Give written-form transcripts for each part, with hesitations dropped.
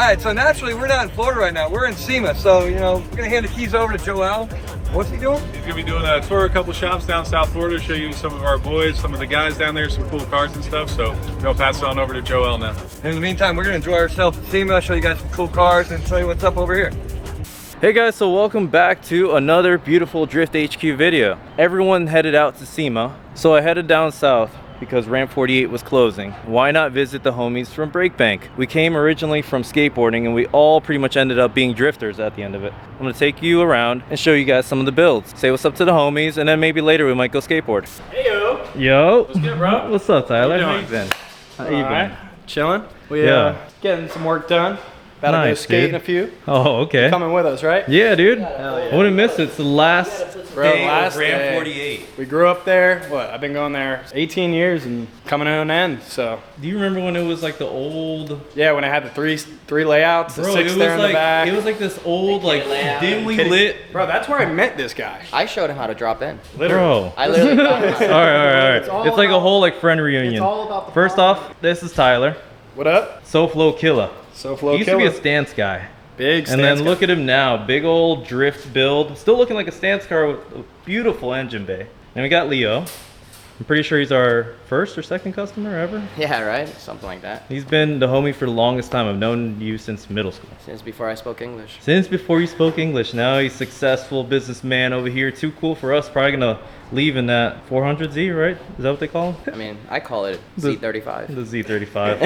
right, so naturally we're not in Florida right now. We're in SEMA, so you know we're gonna hand the keys over to Joel. What's he doing? He's gonna be doing a tour of a couple shops down South Florida, show you some of our boys, some of the guys down there, some cool cars and stuff. So we'll pass it on over to Joel now. In the meantime, we're gonna enjoy ourselves at SEMA, show you guys some cool cars, and show you what's up over here. Hey guys, so welcome back to another beautiful Drift HQ video. Everyone headed out to SEMA, so I headed down south because Ramp 48 was closing. Why not visit the homies from Breakbank? We came originally from skateboarding and we all pretty much ended up being drifters at the end of it. I'm gonna take you around and show you guys some of the builds. Say what's up to the homies, and then maybe later we might go skateboard. Hey yo! Yo! What's good, bro? What's up, Tyler? How How you you been? How you Alright, been? chilling. We Yeah. getting some work done. About to go Nice, skating dude. a few. Oh, okay. Coming with us, right? Yeah, dude. Hell yeah. I wouldn't miss it. It's the last Bro, day last of Ramp day. 48. We grew up there. What? I've been going there 18 years and coming to an end. So Do you remember when it was like the old... yeah, when I had the three layouts, the Bro, six it there was in like the back. it was like this old like dimly Kidding. lit. Bro, that's where I met this guy. I showed him how to drop in. Bro. I literally taught him how to All right. all It's like a about- whole like friend reunion. It's all about the First fun. off, this is Tyler, What up? SoFlo Killa. So He flow used to killer. be a stance guy, Big and then look at him now, big old drift build, still looking like a stance car with a beautiful engine bay. And we got Leo. I'm pretty sure he's our first or second customer ever. Yeah, right? Something like that. He's been the homie for the longest time. I've known you since middle school. Since before I spoke English. Since before you spoke English. Now he's successful businessman over here. Too cool for us. Probably gonna leave in that 400Z, right? Is that what they call him? I mean, I call it The- C35. The Z35.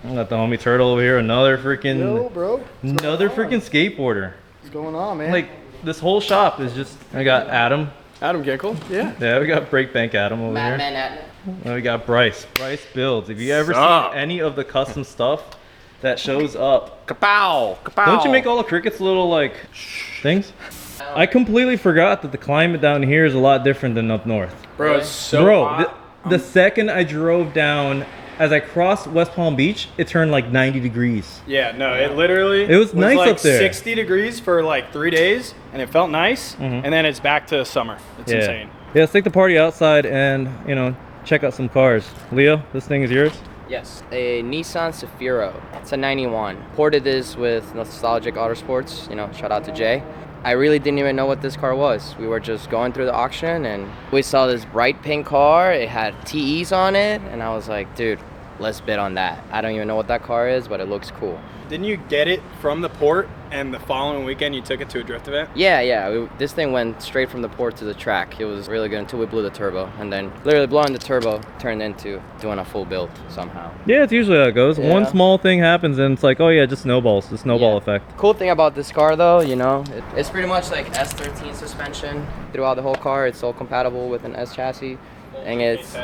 I got the homie Turtle over here. Another freaking, Yo, bro. another freaking skateboarder. What's going on, man? Like this whole shop is just. I got Adam. Adam Ginkle. Yeah. Yeah, we got Breakbank Adam over here. Madman at And we got Bryce. Bryce builds. If you ever Sup? seen any of the custom stuff that shows up, Kapow! Kapow! don't you make all the crickets little like things? I completely forgot that the climate down here is a lot different than up north. Bro, it's so Bro, hot. the second I drove down, as I crossed West Palm Beach, it turned like 90 degrees. Yeah, no, it literally It was nice like up there. 60 degrees for like 3 days, and it felt nice, and then it's back to summer. It's Yeah. insane. Yeah, let's take the party outside and, you know, check out some cars. Leo, this thing is yours? Yes, a Nissan Safiro. It's a 91. Ported this with Nostalgic Autosports. You know, shout out to Jay. I really didn't even know what this car was. We were just going through the auction and we saw this bright pink car. It had TEs on it, and I was like, dude, let's bid on that. I don't even know what that car is, but it looks cool. Didn't you get it from the port, and the following weekend you took it to a drift event? Yeah. This thing went straight from the port to the track. It was really good until we blew the turbo, and then literally blowing the turbo turned into doing a full build somehow. Yeah, it's usually how it goes. Yeah. One small thing happens and it's like, oh yeah, it just snowballs. The snowball Yeah. effect. Cool thing about this car though, you know, it's pretty much like S13 suspension throughout the whole car. It's all compatible with an S chassis, and it's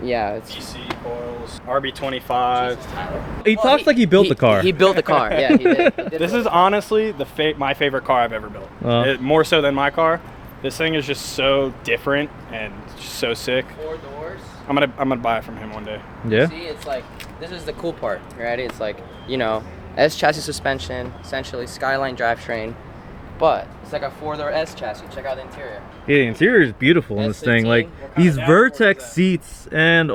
EC coils, RB25. He talks like he built the car. He built the car. Yeah, he did. He did This is honestly my favorite car I've ever built. More so than my car. This thing is just so different and just so sick. 4 doors. I'm gonna buy it from him one day. Yeah? See, it's like, this is the cool part, right? It's like, you know, S chassis suspension, essentially Skyline drivetrain, but it's like a 4-door S chassis. Check out the interior. Yeah, the interior is beautiful in this thing. S15, Like what kind these of dashboard Vertex is that? seats and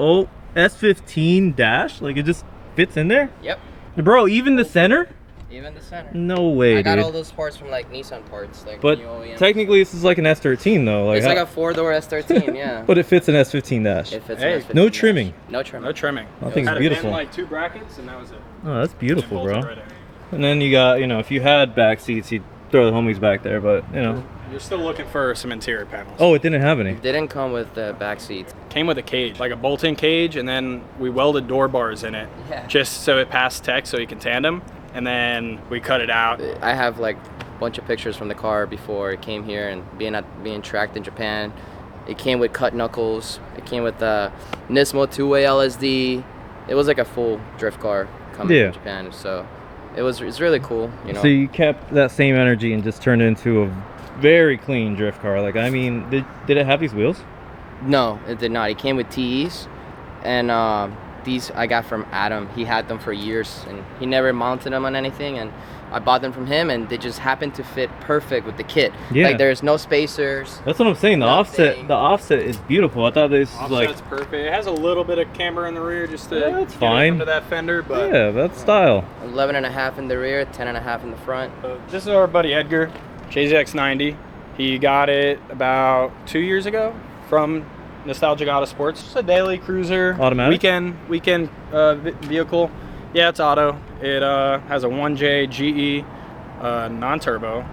S15 dash, like it just fits in there. Yep, Bro, even the center? even the center. No way, I got dude. all those parts from like Nissan parts, like But new OEM. technically this is like an S13 though. Like, It's like a 4-door S13, yeah. but it fits an S15 dash. It fits Hey, an S15 no dash. trimming. No trimming. No trimming. I think Had it's it beautiful. in like 2 brackets, and that was it. Oh, that's beautiful, Bolted bro. right in. And then you got, you know, if you had back seats, you'd throw the homies back there, but you know. You're still looking for some interior panels. Oh, it didn't have any. Didn't come with the back seats. Came with a cage, like a bolt-in cage, and then we welded door bars in it, Yeah. just so it passed tech, so you can tandem. And then we cut it out. I have like a bunch of pictures from the car before it came here and being tracked in Japan. It came with cut knuckles. It came with the Nismo 2-way LSD. It was like a full drift car coming from Japan, so it's really cool, you know. So you kept that same energy and just turned it into a very clean drift car. Like, I mean, did it have these wheels? No, it did not. It came with TEs, and These I got from Adam. He had them for years, and he never mounted them on anything, and I bought them from him, and they just happened to fit perfect with the kit. Yeah. Like there's no spacers. That's what I'm saying. The offset is beautiful. I thought this was like, Offset's perfect. It has a little bit of camber in the rear just to Yeah, that's get fine. into that fender, but yeah, that's style. 11.5 in the rear, 10.5 in the front. This is our buddy Edgar, JZX90. He got it about 2 years ago from Nostalgic Autosports. It's a daily cruiser, Automatic? weekend vehicle. Yeah, it's auto. It has a 1J GE non-turbo,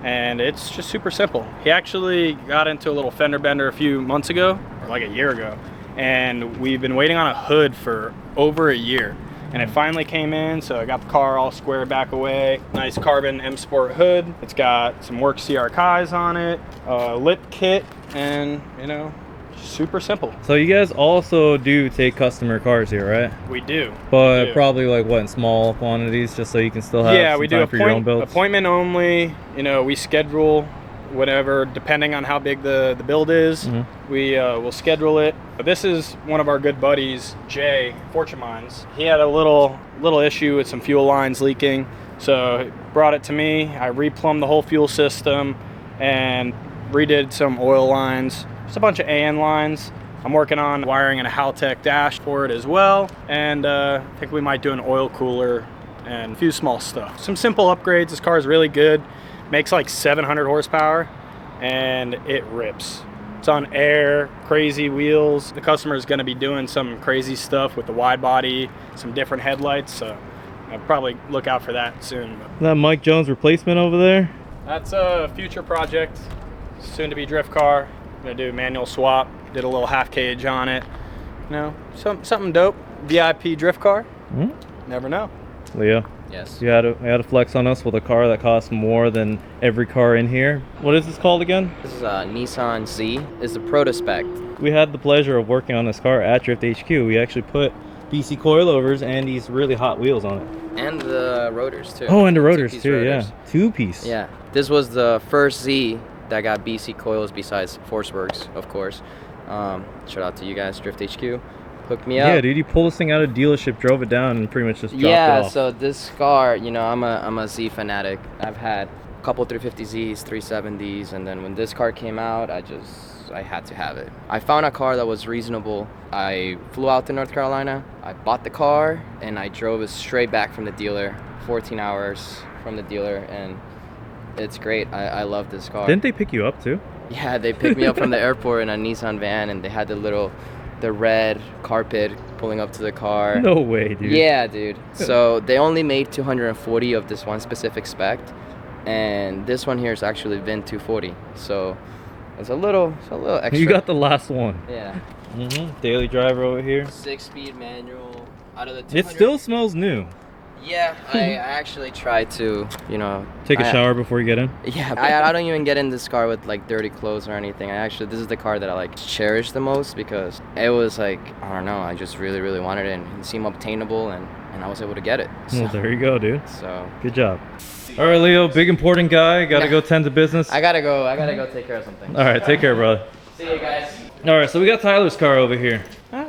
and it's just super simple. He actually got into a little fender bender a few months ago, or like a year ago, and we've been waiting on a hood for over a year. And it finally came in, so I got the car all squared back away. Nice carbon M Sport hood. It's got some Work CR Kais on it, lip kit, and you know, super simple. So you guys also do take customer cars here, right? We do. But We do. probably like what, in small quantities, just so you can still have Yeah, some we do time for your own builds? appointment only. You know, we schedule whatever, depending on how big the build is. We will schedule it. But this is one of our good buddies, Jay, Fortune Mines. He had a little issue with some fuel lines leaking, so he brought it to me. I replumbed the whole fuel system and redid some oil lines. Just a bunch of AN lines. I'm working on wiring in a Haltech dash for it as well, and I think we might do an oil cooler and a few small stuff. Some simple upgrades. This car is really good. Makes like 700 horsepower, and it rips. It's on air, crazy wheels. The customer is going to be doing some crazy stuff with the wide body, some different headlights, so I'll probably look out for that soon. That Mike Jones replacement over there? That's a future project, soon to be drift car. Gonna do manual swap, did a little half cage on it. You know, something dope. VIP drift car. Never know. Leo, Yes. you had to flex on us with a car that costs more than every car in here. What is this called again? This is a Nissan Z. It's the Protospect. We had the pleasure of working on this car at Drift HQ. We actually put BC coilovers and these really hot wheels on it. And the rotors too. Oh, and the rotors Two-piece too, rotors. yeah. Two-piece. Yeah. This was the first Z that got BC coils besides Forceworks, of course. Shout out to you guys, Drift HQ. Hooked me up. Yeah, dude, you pulled this thing out of dealership, drove it down, and pretty much just dropped it Yeah, off. so this car, you know, I'm a Z fanatic. I've had a couple 350Zs, 370s, and then when this car came out, I had to have it. I found a car that was reasonable. I flew out to North Carolina, I bought the car, and I drove it straight back from the dealer, 14 hours from the dealer, and it's great. I love this car. Didn't they pick you up too? Yeah, they picked me up from the airport in a Nissan van, and they had the red carpet pulling up to the car. No way, dude. Yeah, dude. So they only made 240 of this one specific spec, and this one here has actually been 240. So it's a little extra. You got the last one. Yeah. Daily driver over here. 6-speed manual. Out of the 200. It still smells new. Yeah, I actually tried to, you know. Take a shower before you get in. Yeah, I don't even get in this car with like dirty clothes or anything. This is the car that I like cherish the most because it was like, I don't know, I just really, really wanted it, and it seemed obtainable, and I was able to get it. So, Well, there you go, dude. So Good job. All right, Leo, big important guy. Gotta go tend to business. I gotta go take care of something. All right, take care, brother. See you guys. All right, so we got Tyler's car over here.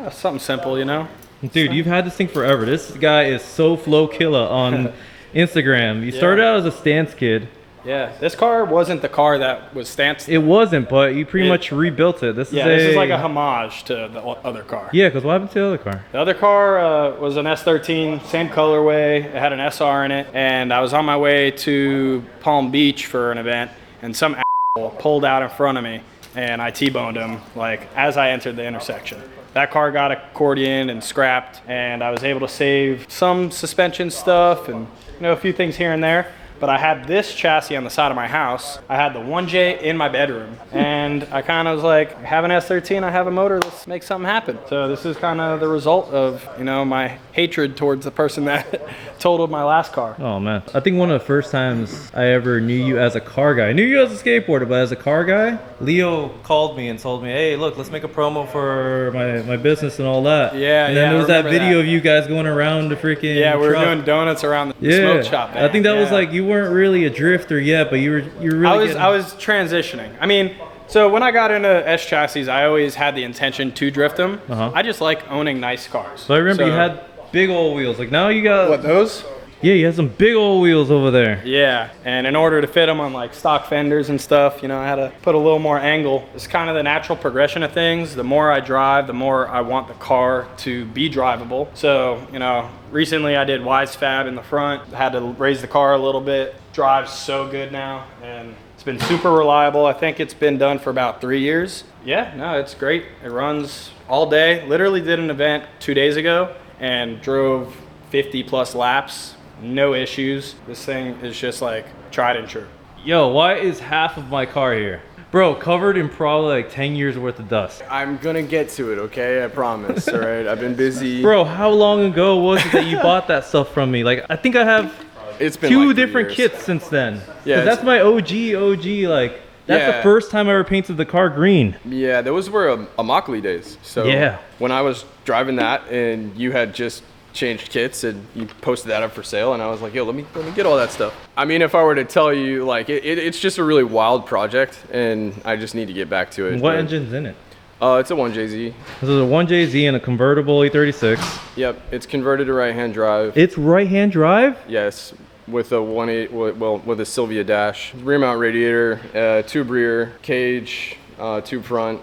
Something simple, you know. Dude, you've had this thing forever. This guy is so flow killer on Instagram. You started out as a stance kid. Yeah, this car wasn't the car that was stanced. It wasn't, but you pretty much rebuilt it. This is like a homage to the other car. Yeah, because what happened to the other car? The other car was an S13, same colorway. It had an SR in it, and I was on my way to Palm Beach for an event, and some asshole pulled out in front of me, and I T-boned him like as I entered the intersection. That car got accordioned and scrapped, and I was able to save some suspension stuff and a few things here and there. But I had this chassis on the side of my house. I had the 1J in my bedroom, and I kind of was like, I have an S13, I have a motor, let's make something happen. So this is kind of the result of, my hatred towards the person that totaled my last car. Oh man, I think one of the first times I ever knew you as a car guy. I knew you as a skateboarder, but as a car guy, Leo called me and told me, hey, look, let's make a promo for my business and all that. Yeah, and then there was I that remember video of you guys going around the freaking we were truck. doing donuts around the smoke shop. I think that was like, you weren't really a drifter yet, but you were really I was transitioning. I mean, So when I got into S chassis, I always had the intention to drift them. I just like owning nice cars. So I remember you had big old wheels. Like now you got what, those? Yeah, you had some big old wheels over there. Yeah, and in order to fit them on like stock fenders and stuff, you know, I had to put a little more angle. It's kind of the natural progression of things. The more I drive, the more I want the car to be drivable. So, you know, recently I did Wise Fab in the front. I had to raise the car a little bit. Drives so good now, and it's been super reliable. I think it's been done for about 3 years. Yeah, no, it's great. It runs all day. Literally did an event 2 days ago and drove 50 plus laps. No issues. This thing is just like tried and true. Yo, why is half of my car here? Bro, covered in probably like 10 years worth of dust. I'm gonna get to it, okay? I promise, all right? I've been busy. Bro, how long ago was it that you bought that stuff from me? Like, I think I have It's been two like 3 different years. kits since then. Yeah, 'Cause that's my OG, like, that's the Yeah. first time I ever painted the car green. Yeah, those were Immokalee days. So Yeah. when I was driving that and you had just changed kits and you posted that up for sale, and I was like, yo, let me get all that stuff. I mean, if I were to tell you, like, it's just a really wild project, and I just need to get back to it. What But, engine's in it? It's a 1JZ. This is a 1JZ and a convertible E36. Yep, it's converted to right-hand drive. It's right-hand drive? Yes, with a 1.8, well, with a Sylvia dash, rear mount radiator, tube rear, cage, tube front.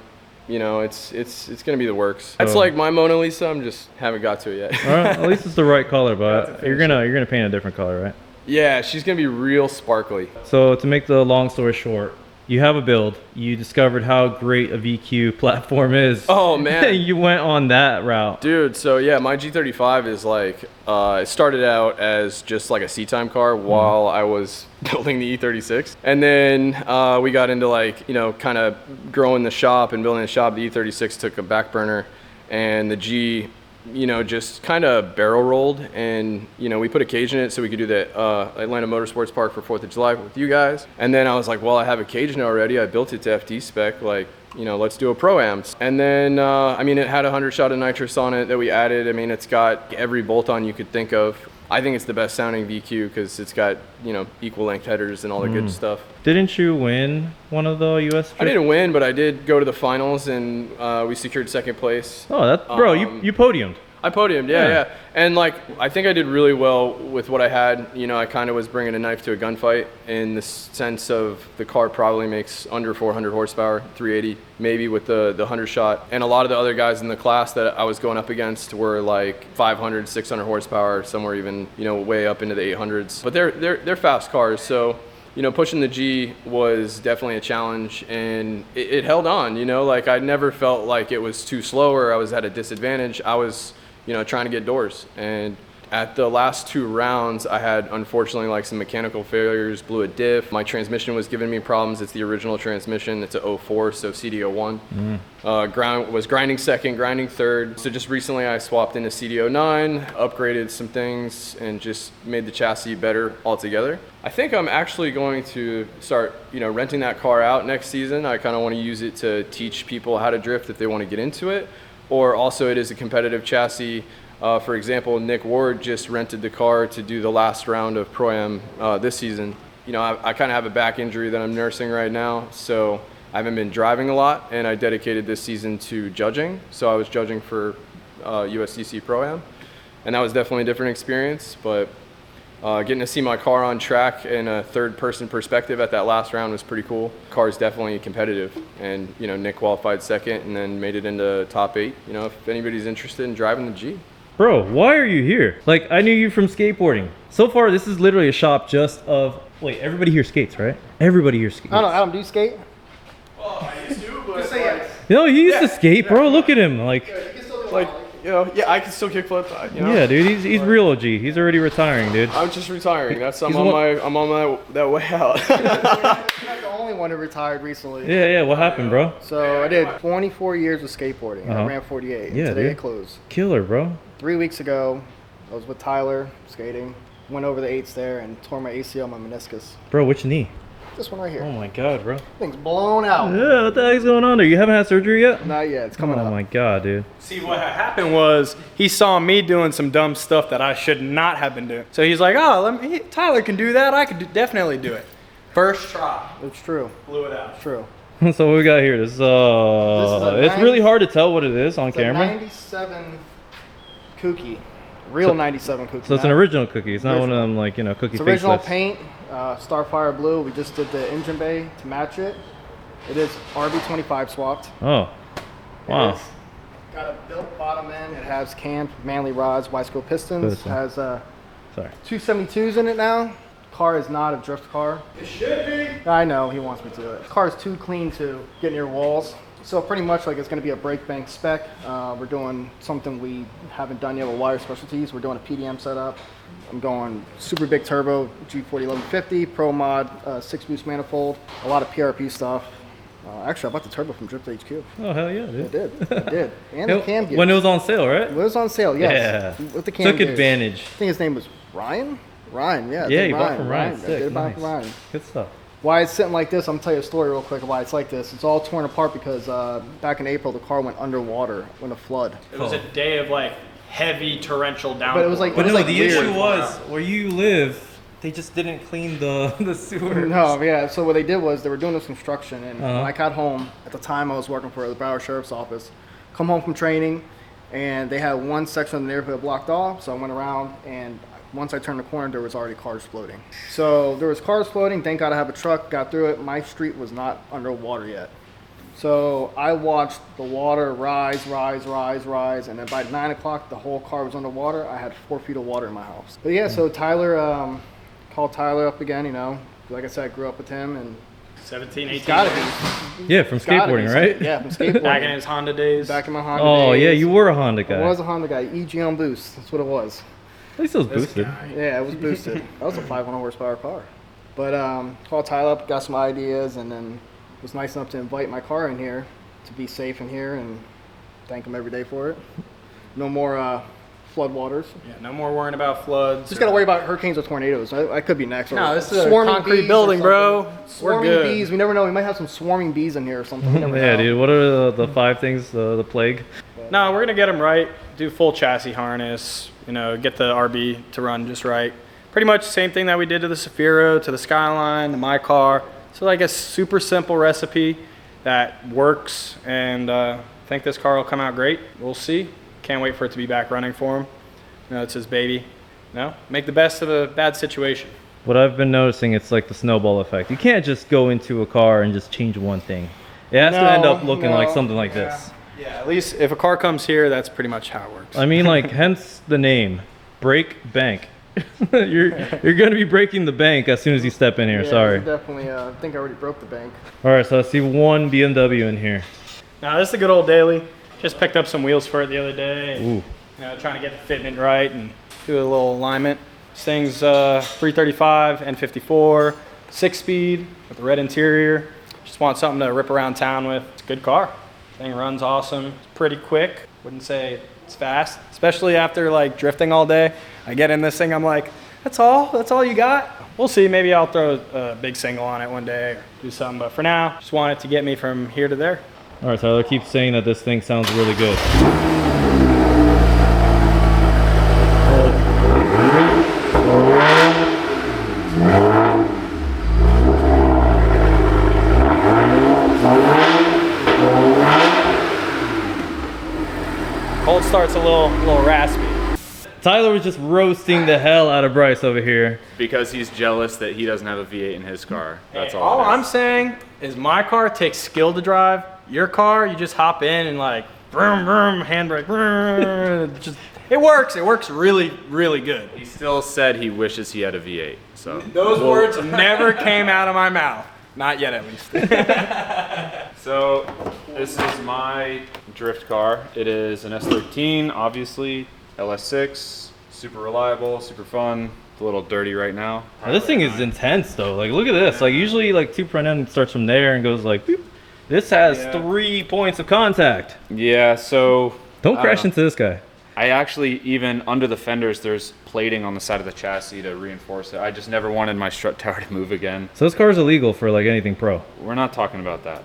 You know, it's gonna be the works. That's like my Mona Lisa. I'm just haven't got to it yet. All right, at least it's the right color, but you're gonna paint a different color, right? Yeah, she's gonna be real sparkly. So to make the long story short, you have a build. You discovered how great a VQ platform is. Oh man, You went on that route. dude. So yeah, my G35 is like it started out as just like a C-time car while I was building the E36, and then we got into like, you know, kind of growing the shop and building the shop. The E36 took a back burner, and the G, you know, just kind of barrel rolled, and you know, we put a cage in it so we could do the Atlanta Motorsports Park for 4th of July with you guys. And then I was like, well, I have a cage now already. I built it to FD spec, like, you know, let's do a Pro-Am. And then I mean, it had a 100 shot of nitrous on it that we added. I mean, it's got every bolt-on you could think of. I think it's the best sounding VQ because it's got, you know, equal length headers and all the good stuff. Didn't you win one of the US? I didn't win, but I did go to the finals, and we secured 2nd place. Oh, that's bro, you podiumed. I podiumed, yeah. And like, I think I did really well with what I had. You know, I kind of was bringing a knife to a gunfight in the sense of the car probably makes under 400 horsepower, 380 maybe with the 100 shot. And a lot of the other guys in the class that I was going up against were like 500, 600 horsepower, somewhere even, you know, way up into the 800s. But they're fast cars, so, you know, pushing the G was definitely a challenge, and it held on. You know, like, I never felt like it was too slow or I was at a disadvantage. I was, you know, trying to get doors. And at the last 2 rounds, I had, unfortunately, like some mechanical failures, blew a diff. My transmission was giving me problems. It's the original transmission. It's a 04, so CD01. Was grinding 2nd, grinding 3rd. So just recently I swapped into CD09, upgraded some things, and just made the chassis better altogether. I think I'm actually going to start, you know, renting that car out next season. I kind of want to use it to teach people how to drift if they want to get into it. Or also it is a competitive chassis. For example, Nick Ward just rented the car to do the last round of Pro-Am this season. You know, I kind of have a back injury that I'm nursing right now, so I haven't been driving a lot, and I dedicated this season to judging. So I was judging for USDC Pro-Am, and that was definitely a different experience, but getting to see my car on track in a 3rd-person perspective at that last round was pretty cool. Car is definitely competitive, and you know, Nick qualified 2nd and then made it into top 8. You know, if anybody's interested in driving the G. Bro, why are you here? Like, I knew you from skateboarding. So far, this is literally a shop just of, wait, everybody here skates, right? Everybody here skates. I don't do you skate? Well, I used to, but Just say yes. No, he used to skate, bro. Look at him. Like, you know, yeah, I can still kickflip. You know? yeah, dude, he's real OG. He's already retiring, dude. I'm just retiring. I'm He's on that way out. I'm not the only one who retired recently. Yeah, what happened, bro? So I did 24 years of skateboarding. I ran 48. And Yeah, today dude. it closed. Killer, bro. 3 weeks ago, I was with Tyler skating. Went over the 8s there and tore my ACL, my meniscus. Bro, which knee? This one right here. Oh my god, bro. Thing's blown out. Yeah, what the heck's going on there? You haven't had surgery yet? Not yet. It's coming Oh up. my god, dude. See, what had happened was he saw me doing some dumb stuff that I should not have been doing. So he's like, oh, Tyler can do that. I could definitely do it. First try. It's true. Blew it out. It's true. So what we got here? This is it's really hard to tell what it is on camera. 97 Kooky. Real 97 Kooky. So it's an original cookie. It's not one of them like, you know, cookie It's original facelifts. paint, Starfire Blue. We just did the engine bay to match it. It is RB25 swapped. Oh, wow. It's got a built bottom end. It has canned Manley rods, Wiseco pistons. Listen. Has Sorry. 272s in it now. Car is not a drift car. It should be. I know, he wants me to. The car is too clean to get near walls. So pretty much like it's going to be a brake bank spec. We're doing something we haven't done yet with wire specialties. We're doing a PDM setup. I'm going super big turbo, G40 1150, Pro Mod, 6-boost manifold, a lot of PRP stuff. Actually, I bought the turbo from Drift HQ. Oh, hell yeah, dude. I did. And the cam gears. When it was on sale, right? It was on sale, yes. Yeah. With the cam Took gears. advantage. I think his name was Ryan? Ryan, yeah. Yeah, you bought Ryan. from Ryan. I Sick. did buy Nice. from Ryan. Good stuff. Why it's sitting like this, I'm gonna tell you a story real quick of why it's like this. It's all torn apart because back in April, the car went underwater when a flood. It was a day of like heavy torrential downpour. But it was like, But it was no, like the weird. issue was where you live, they just didn't clean the sewers. No, yeah. So what they did was they were doing this construction, and when Uh-huh. I got home, at the time I was working for the Broward Sheriff's Office. Come home from training, and they had one section of the neighborhood blocked off. So I went around, and once I turned the corner, there was already cars floating. So there was cars floating. Thank God I have a truck. Got through it. My street was not underwater yet. So I watched the water rise, and then by 9 o'clock, the whole car was underwater. I had 4 feet of water in my house. But yeah, so Tyler, called Tyler up again, you know. Like I said, I grew up with him, and 17, 18. it's gotta be. Yeah, from It's gotta be skateboarding, right? something. Yeah, from skateboarding. Back in his Honda days. Back in my Honda Oh, days. yeah, you were a Honda guy. I was a Honda guy. EG on boost. That's what it was. At least it was boosted. Yeah, it was boosted. That was a 500 horsepower car. But called Tyler up, got some ideas, and then was nice enough to invite my car in here to be safe in here, and thank him every day for it. No more flood waters. Yeah, no more worrying about floods. Just gotta worry about hurricanes or tornadoes. I could be next. No, Or this is a swarming concrete bees or building, bro. something. We're Swarming good. bees. We never know. We might have some swarming bees in here or something. We never Yeah, know. dude. What are the 5 things, the plague? No, we're gonna get them right. Do full chassis harness. You know, get the RB to run just right. Pretty much the same thing that we did to the Safiro, to the Skyline, to my car. So like a super simple recipe that works, and I think this car will come out great. We'll see. Can't wait for it to be back running for him. You know, it's his baby. No, make the best of a bad situation. What I've been noticing, it's like the snowball effect. You can't just go into a car and just change one thing. It has to end up looking like something like this. Yeah, at least if a car comes here, that's pretty much how it works. I mean, like, hence the name, Break Bank. you're gonna be breaking the bank as soon as you step in here. Yeah, Sorry. Definitely. I think I already broke the bank. All right, so I see one BMW in here. Now this is a good old daily. Just picked up some wheels for it the other day. And, Ooh. you know, trying to get the fitment right and do a little alignment. This thing's 335 N54, 6-speed with a red interior. Just want something to rip around town with. It's a good car. Thing runs awesome. It's pretty quick. Wouldn't say it's fast, especially after like drifting all day. I get in this thing, I'm like, that's all you got? We'll see, maybe I'll throw a big single on it one day or do something, but for now, just want it to get me from here to there. All right, Tyler keeps saying that this thing sounds really good. Cold start's a little raspy. Tyler was just roasting the hell out of Bryce over here. Because he's jealous that he doesn't have a V8 in his car. That's all. All it is. I'm saying is my car takes skill to drive. Your car, you just hop in and like, vroom, vroom, handbrake, vroom, just, it works. It works really, really good. He still said he wishes he had a V8. So Those words never came out of my mouth. Not yet, at least. So this is my drift car. It is an S13, obviously, LS6, super reliable, super fun. It's a little dirty right now. Now, this thing is intense though. Like, look at this. Like, usually like 2 front end starts from there and goes like, boop. This has 3 points of contact. Yeah, so Don't crash into this guy. I actually, even under the fenders, there's plating on the side of the chassis to reinforce it. I just never wanted my strut tower to move again. So this car is illegal for like anything pro. We're not talking about that.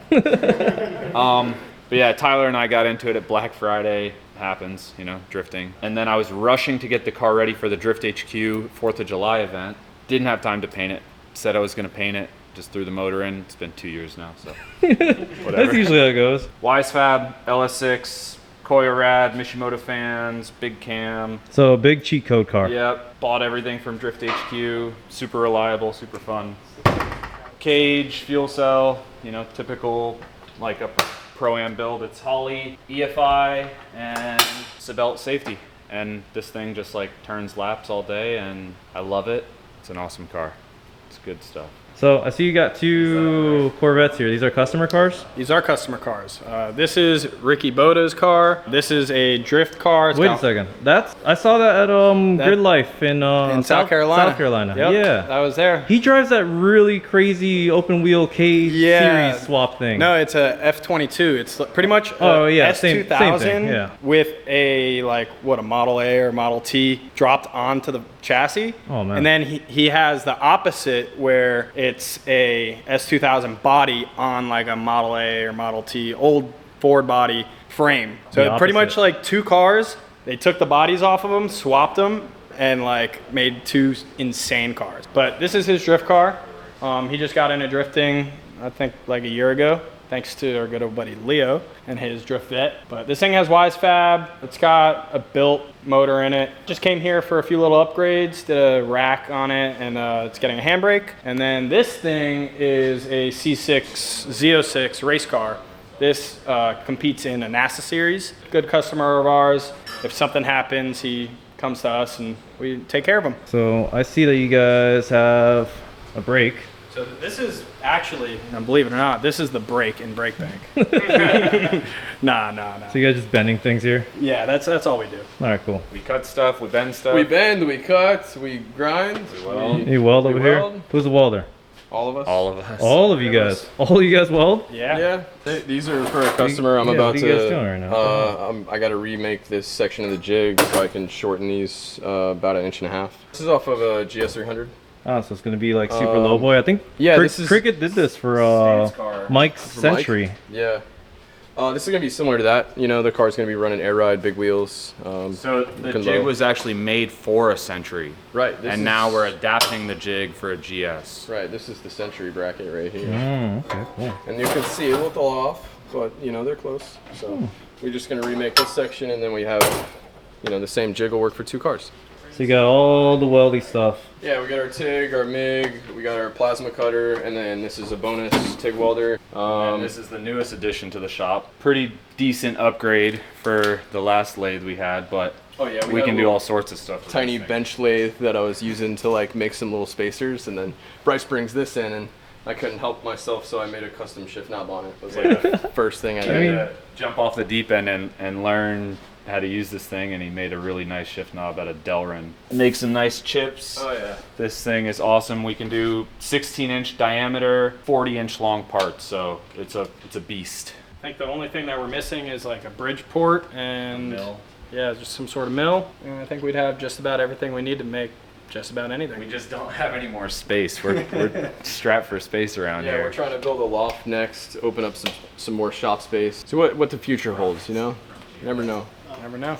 But yeah, Tyler and I got into it at Black Friday. Happens, you know, drifting. And then I was rushing to get the car ready for the Drift HQ 4th of July event. Didn't have time to paint it. Said I was going to paint it. Just threw the motor in. It's been 2 years now, so That's whatever. usually how it goes. Wisefab, LS6, Koyorad, Mishimoto fans, big cam. So a big cheat code car. Yep, bought everything from Drift HQ. Super reliable, super fun. Cage, fuel cell, you know, typical like a Pro-Am build. It's Holley, EFI, and Sebelt safety. And this thing just like turns laps all day, and I love it. It's an awesome car. It's good stuff. So I see you got 2 Corvettes here. These are customer cars? These are customer cars. This is Ricky Boda's car. This is a drift car. Wait a second. I saw that at Grid Life in South Carolina. South Carolina. Yep, Yeah. I was there. He drives that really crazy open wheel cage series swap thing. No, it's a F22. It's pretty much a S2000 same thing, yeah. with a a Model A or Model T dropped onto the chassis. Oh, man. And then he has the opposite where it's a S2000 body on like a Model A or Model T old Ford body frame. So pretty much like 2 cars. They took the bodies off of them, swapped them, and like made 2 insane cars. But this is his drift car. He just got into drifting, I think like a year ago, thanks to our good old buddy Leo and his drift vet. But this thing has Wisefab. It's got a built motor in it. Just came here for a few little upgrades, did a rack on it, and it's getting a handbrake. And then this thing is a C6 Z06 race car. This competes in a NASA series. Good customer of ours. If something happens, he comes to us and we take care of him. So I see that you guys have a brake. So this is actually, and believe it or not, this is the brake in brake bank. Nah. So you guys just bending things here? Yeah, that's all we do. All right, cool. We cut stuff, we bend stuff. We bend, we cut, we grind. You weld over here? weld. Who's the welder? All of us. All of us. All of you guys. All of you guys weld? Yeah. These are for a customer. I'm about what are you guys to. doing right now? I got to remake this section of the jig so I can shorten these about 1.5 inches. This is off of a GS300. Oh, so it's gonna be like super low boy. I think this is Cricket did this for Mike's Century. Yeah. This is gonna be similar to that. You know, the car's gonna be running air ride, big wheels. So the jig was actually made for a Century. Right. And now we're adapting the jig for a GS. Right. This is the Century bracket right here. Okay, cool. And you can see a little off, but you know they're close. So we're just gonna remake this section, and then we have, you know, the same jig will work for 2 cars. So you got all the weldy stuff. Yeah, we got our TIG, our MIG, we got our plasma cutter, and then this is a bonus TIG welder. And this is the newest addition to the shop. Pretty decent upgrade for the last lathe we had, but we can do all sorts of stuff with tiny this thing. bench lathe that I was using to like make some little spacers, and then Bryce brings this in, and I couldn't help myself, so I made a custom shift knob on it. It was like the first thing I did. Jump off the deep end and learn how to use this thing, and he made a really nice shift knob out of Delrin. Make some nice chips. Oh yeah. This thing is awesome. We can do 16-inch diameter, 40-inch long parts, so it's a beast. I think the only thing that we're missing is like a bridge port and Mill. yeah, just some sort of mill. And I think we'd have just about everything we need to make just about anything. We just don't have any more space. We're strapped for space around Yeah, here. we're trying to build a loft next, open up some more shop space. So what the future holds, you know? You never know. Never know.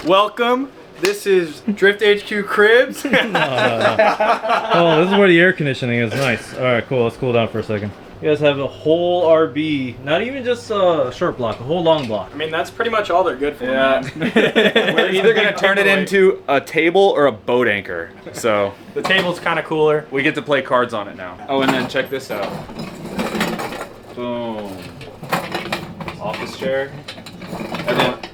Welcome. This is Drift HQ Cribs. Oh, this is where the air conditioning is. Nice. All right, cool. Let's cool down for a second. You guys have a whole RB, not even just a short block, a whole long block. I mean, that's pretty much all they're good for. Yeah. We're either gonna turn it into a table or a boat anchor. So The table's kind of cooler. we get to play cards on it now. Oh, and then check this out. Boom. Office chair.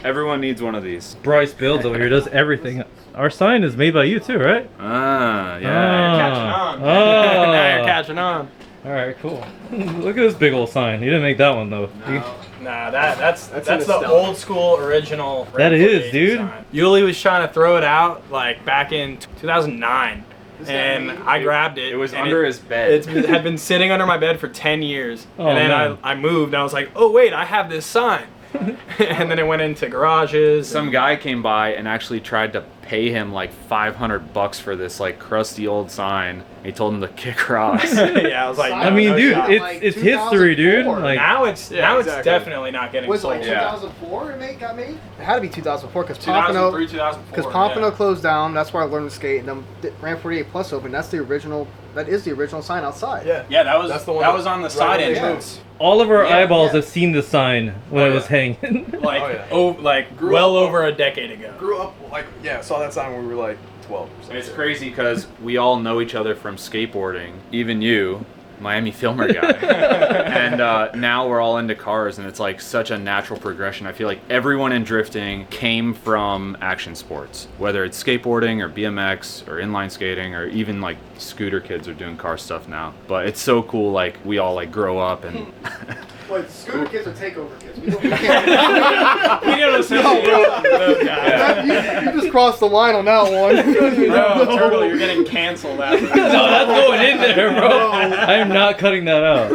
Everyone needs one of these. Bryce Builds over here does everything. Our sign is made by you too, right? Ah, yeah. Catching on. Oh. Now you're catching on. All right, cool. Look at this big old sign. You didn't make that one though. Nah, that's a the nostalgia. old school original. That Red is, 480 dude. design. Yuli was trying to throw it out like back in 2009, and I grabbed it. It was and under his bed. It had been sitting under my bed for 10 years, Oh, and then man. I moved. And I was like, oh wait, I have this sign. And then it went into garages. Some guy came by and actually tried to pay him like $500 for this like crusty old sign. He told him to kick rocks. Yeah, I was like, I mean, no dude, shot. it's history, dude. 2004. Like, now it's exactly. definitely not getting Was it sold. like Yeah. 2004 it got made? It had to be 2004 because Pompano 2003, 2004. Pompano closed down. That's where I learned to skate. And then Ram 48 Plus opened. That's the original that is the original sign outside. Yeah, that was That's the one that was on the right side when they entrance. All of our Yeah, eyeballs yeah. have seen the sign when it was hanging. Like, Oh, yeah. like Grew well up- over a decade ago. Grew up like saw that sign when we were like 12. It's crazy because we all know each other from skateboarding. Even you, Miami Filmer guy. And now we're all into cars, and it's like such a natural progression. I feel like everyone in drifting came from action sports, whether it's skateboarding or BMX or inline skating, or even like scooter kids are doing car stuff now. But it's so cool, like we all like grow up and Wait, scooter kids are takeover kids. We can't. We don't associate those guys. You just crossed the line on that one. No, Turtle, you're getting canceled after No, that's going in there, bro. I am not cutting that out.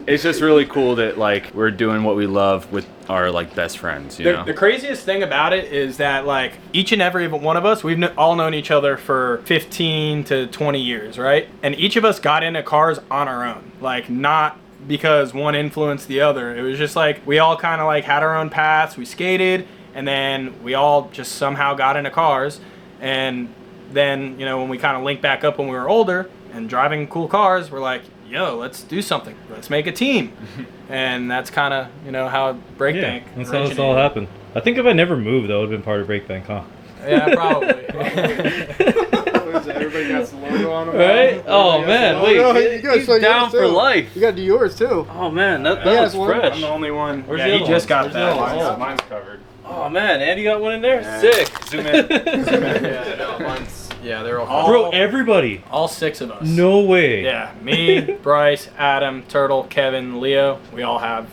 it's just really cool that like we're doing what we love with our like best friends, you know. The craziest thing about it is that like each and every one of us, we've all known each other for 15 to 20 years, right? And each of us got into cars on our own, like not because one influenced the other. It was just like we all kind of like had our own paths. We skated, and then we all just somehow got into cars. And then, you know, when we kind of linked back up when we were older and driving cool cars, we're like, yo, let's do something. Let's make a team. And that's kind of, you know, how Breakbank That's how this all happened. I think if I never moved, that would have been part of Breakbank, huh? Yeah, probably. Everybody got the logo on them. Right? Oh man, wait, he's down for life. You got to do yours too. Oh man, that's has one. fresh. I'm the only one. Where's Yeah, the he other just one? got Where's the that. other one? Mine's covered. Oh man, Andy got one in there? Yeah. Sick. Zoom in. Yeah, no, mine's they're all. Bro, everybody. All 6 of us. No way. Yeah, me, Bryce, Adam, Turtle, Kevin, Leo. We all have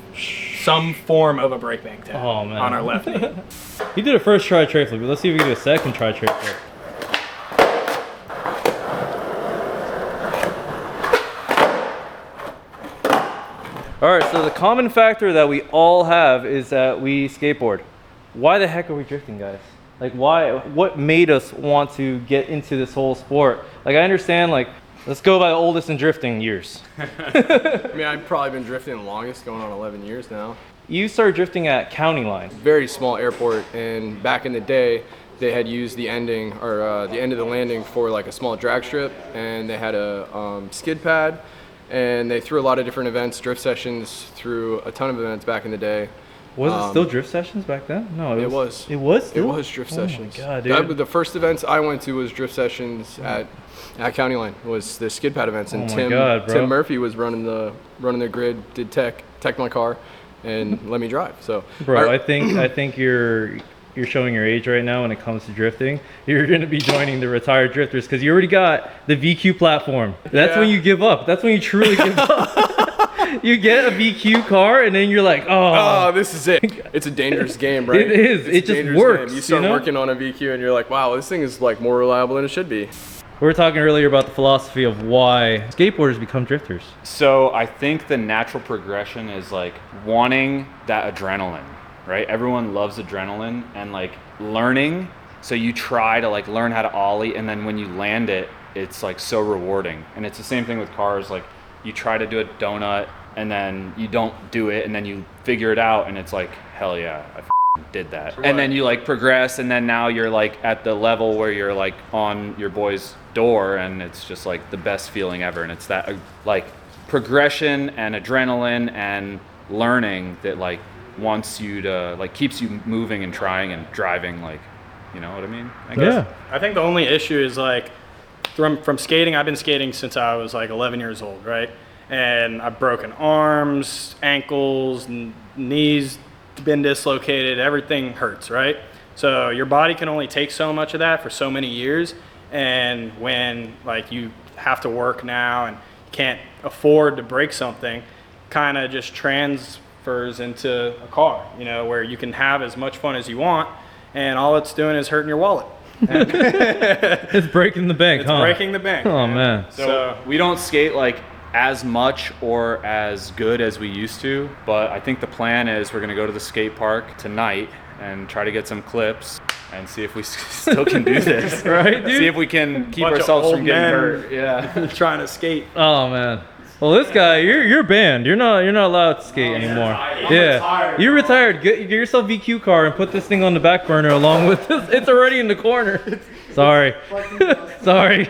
some form of a Breakbank tab Oh, man. on our left knee. He did a first try tray flip, but let's see if we can do a second try tray flip. Alright, so the common factor that we all have is that we skateboard. Why the heck are we drifting, guys? Like why, what made us want to get into this whole sport? Like I understand, like, let's go by the oldest in drifting years. I mean, I've probably been drifting the longest, going on 11 years now. You started drifting at County Line. Very small airport, and back in the day, they had used the ending or the end of the landing for like a small drag strip, and they had a skid pad, and they threw a lot of different events, drift sessions, through a ton of events back in the day. Was it still drift sessions back then? No, It was. It was still? It was drift sessions. Oh my god, dude. The first events I went to was drift sessions at County Line. Was the skid pad events, and Oh my God, bro. Tim Murphy was running the grid, did tech my car, and let me drive. So, Bro, I think you're showing your age right now when it comes to drifting. You're going to be joining the retired drifters because you already got the VQ platform. That's when you give up. That's when you truly give up. You get a VQ car and then you're like, oh, this is it. It's a dangerous game, right? It is. It's It a just dangerous works, game. You start you know? working on a VQ and you're like, wow, this thing is like more reliable than it should be. We were talking earlier about the philosophy of why skateboarders become drifters. So I think the natural progression is like wanting that adrenaline, right? Everyone loves adrenaline and like learning. So you try to like learn how to ollie, and then when you land it, it's like so rewarding. And it's the same thing with cars. Like you try to do a donut and then you don't do it, and then you figure it out and it's like, hell yeah, I did that. And then you like progress, and then now you're like at the level where you're like on your boy's door, and it's just like the best feeling ever. And it's that like progression and adrenaline and learning that like wants you to like keeps you moving and trying and driving, like, you know what I mean? I guess. Yeah. I think the only issue is like from skating. I've been skating since I was like 11 years old, right? And I've broken arms, ankles, knees been dislocated, everything hurts, right? So your body can only take so much of that for so many years, and when like you have to work now and can't afford to break something, kind of just transfers into a car, you know, where you can have as much fun as you want, and all it's doing is hurting your wallet. It's breaking the bank, It's huh? breaking the bank. Oh man. So we don't skate like as much or as good as we used to, but I think the plan is we're gonna go to the skate park tonight and try to get some clips and see if we still can do this. Right, dude? See if we can keep Bunch of ourselves old from getting men hurt. Yeah. trying to skate. Oh man. Well, this guy, you're banned. You're not allowed to skate anymore. Yeah, you're retired. Get yourself VQ car and put this thing on the back burner along with this. It's already in the corner. Sorry. Sorry.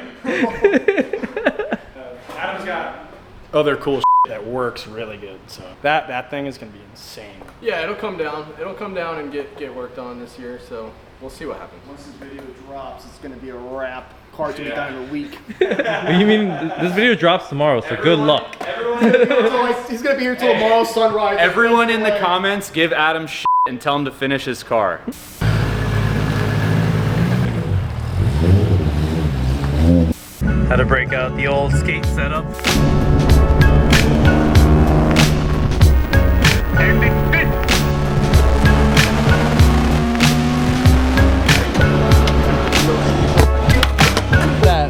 other cool that works really good. So that thing is gonna be insane. Yeah, it'll come down. It'll come down and get worked on this year. So we'll see what happens. Once this video drops, it's gonna be a wrap. Car's gonna be done in a week. You mean this video drops tomorrow, so good luck. He's gonna be here till tomorrow sunrise. Everyone in the comments give Adam and tell him to finish his car. How to break out the old skate setup.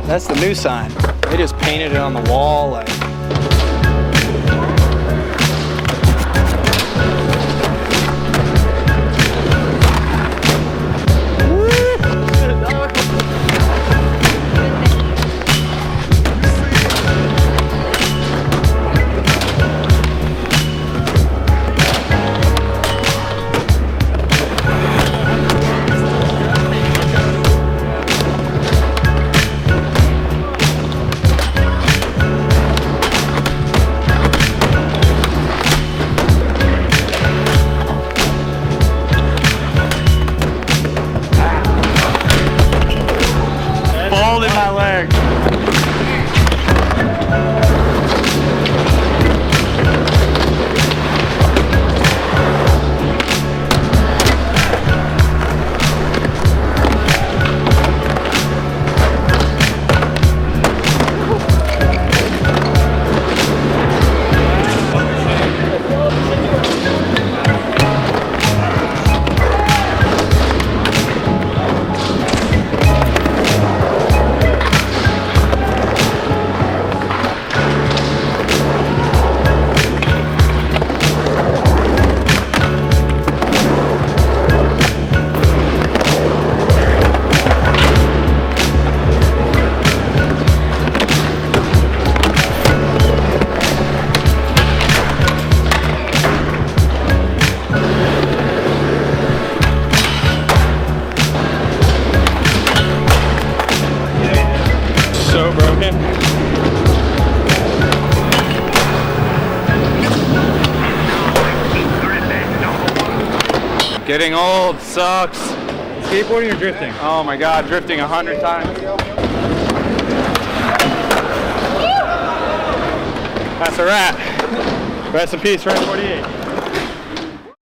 That's the new sign. They just painted it on the wall like. Getting old sucks. Skateboarding or drifting? Oh my God, drifting 100 times. That's a wrap. Rest in peace, Ramp 48.